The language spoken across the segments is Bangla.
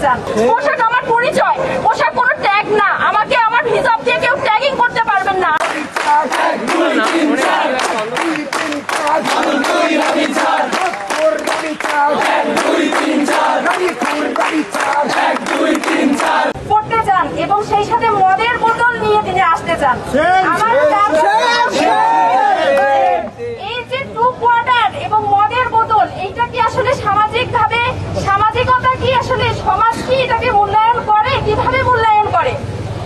চান। পোশাক আমার পরিচয়, পোশাক কোনো ট্যাগ না। আমাকে আমার হিজাব দিয়ে কেউ ট্যাগিং করতে পারবেন না। পড়তে চান এবং সেই সাথে মদের বোতল নিয়ে তিনি আসতে চান। আমার এই যে টু কোয়ার্টার এবং মদের বোতল, এইটা কি আসলে সামাজিকভাবে, সামাজিকতা কি আসলে, সমাজ কি এটাকে মূল্যায়ন করে? কিভাবে মূল্যায়ন করে?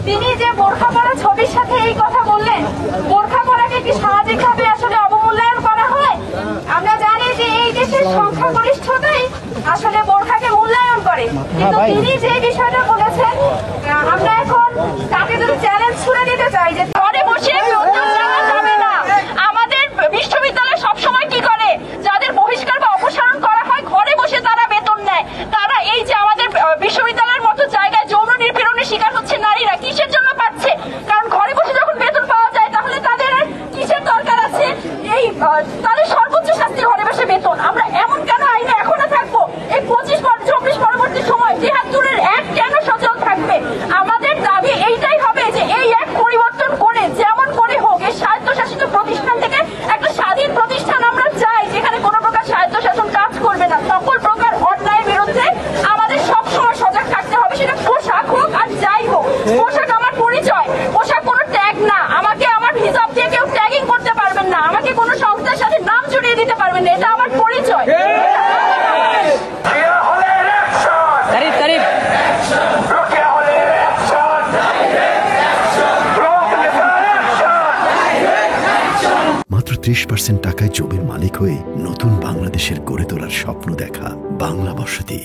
তিনি যে বোরখা পরা ছবির সাথে এই কথা বললেন, বোরখা পরাকে কি সামাজিকভাবে আসলে অবমূল্যায়ন করা হয়? আমরা জানি যে এই দেশের সংখ্যাগরিষ্ঠতাই আসলে বোরখাকে মূল্যায়ন করে, কিন্তু তিনি যে বিষয়টা বলেছেন, আমরা এখন তাকে যদি চ্যালেঞ্জ ছুড়ে দিতে চাই যে ঘরে বসে যাবে না। আমাদের বিশ্ববিদ্যালয় সবসময় কি করে, যাদের বহিষ্কার বা অপসারণ করা হয় ঘরে বসে তারা বেতন নেয়। তারা এই যে আমাদের বিশ্ববিদ্যালয়ের মতো জায়গায় যৌন নিপীড়নের শিকার হচ্ছে নারীরা, কিসের জন্য পাচ্ছে? কারণ ঘরে বসে যখন বেতন পাওয়া যায় তাহলে তাদের আর কিসের দরকার আছে? এই তাদের সর্বোচ্চ শাস্তি ঘরে বসে বেতন। আমরা এমন কেন আইনে এখনো থাকবো? এই 25-24 পরবর্তী সময় 73-এর এক কেন সচল থাকবে? আমাদের দাবি এইটাই হবে যে এই এক পরিবর্তন করে যেমন করে হোক এই স্বায়ত্তশাসিত প্রতিষ্ঠান থেকে একটা স্বাধীন প্রতিষ্ঠান আমরা চাই, যেখানে কোনো প্রকার স্বায়ত্তশাসন কাজ করবে না। সকল প্রকার অন্যায়ের বিরুদ্ধে আমাদের সবসময় সজাগ থাকতে হবে, সেটা পোশাক হোক আর যাই হোক। পোশাক আমার পরিচয়, পোশাক কোনো ট্যাগ না। আমাকে আমার হিজাব দিয়ে কেউ ট্যাগিং করতে পারবেন না। আমাকে কোনো সংস্থার সাথে নাম জড়িয়ে দিতে পারবেন না। এটা আমার পরিচয়। মাত্র 30% টাকায় জমির মালিক হয়ে নতুন বাংলাদেশের গড়ে তোলার স্বপ্ন দেখা বাংলা বসতি।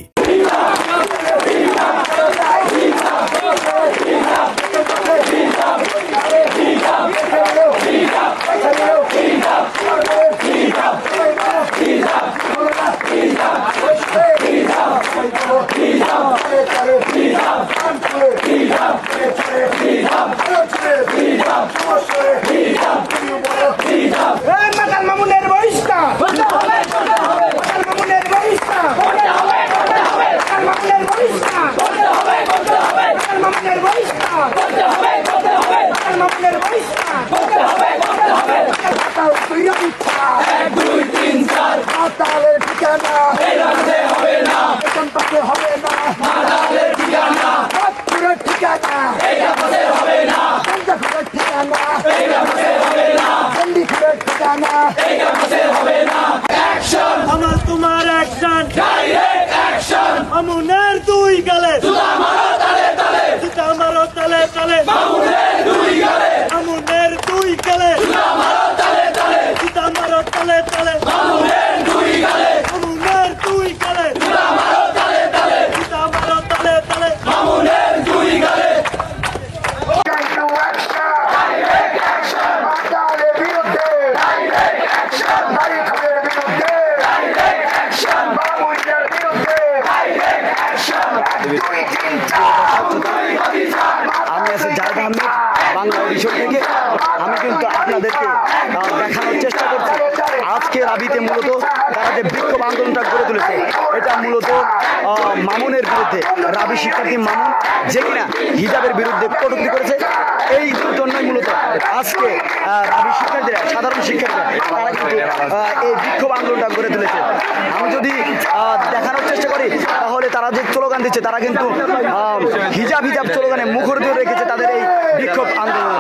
আমার তোমার অ্যাকশন, ডাইরেক্ট অ্যাকশন। আমুনের দুই গালে জুতা মারো তালে তালে, জুতা মারো তালে তালে। আমুনের দুই গালে, আমুনের দুই গালে জুতা মারো তালে তালে, জুতা মারো তালে তালে। আমুনের দুই গালে, আমুনের দুই গালে জুতা মারো তালে তালে, জুতা মারো তালে তালে। আমুনের দুই গালে। ডাইরেক্ট অ্যাকশন, আদালের বিরুদ্ধে ডাইরেক্ট অ্যাকশন, নারী খুনের বিরুদ্ধে ডাইরেক্ট অ্যাকশন, বামুনের বিরুদ্ধে ডাইরেক্ট অ্যাকশন। 2-3-4 আমি আছি জাহিদ আহমেদ, বাংলা অডিশন থেকে। আমি কিন্তু আপনাদেরকে দেখানোর চেষ্টা করছি আজকে রাবিতে মূলত তারা যে বিক্ষোভ আন্দোলনটা গড়ে তুলেছে, এটা মূলত মামুনের বিরুদ্ধে। রাবি শিক্ষার্থী মামুন যে কিনা হিজাবের বিরুদ্ধে কটূক্তি করেছে, এই জন্যই মূলত আজকে রাবি শিক্ষার্থীরা, সাধারণ শিক্ষার্থীরা তারা কিন্তু এই বিক্ষোভ আন্দোলনটা গড়ে তুলেছে। আমি যদি দেখানোর চেষ্টা করি তাহলে তারা যে স্লোগান দিচ্ছে, তারা কিন্তু হিজাব হিজাব স্লোগানে মুখর দিয়ে রেখেছে তাদের এই বিক্ষোভ আন্দোলন।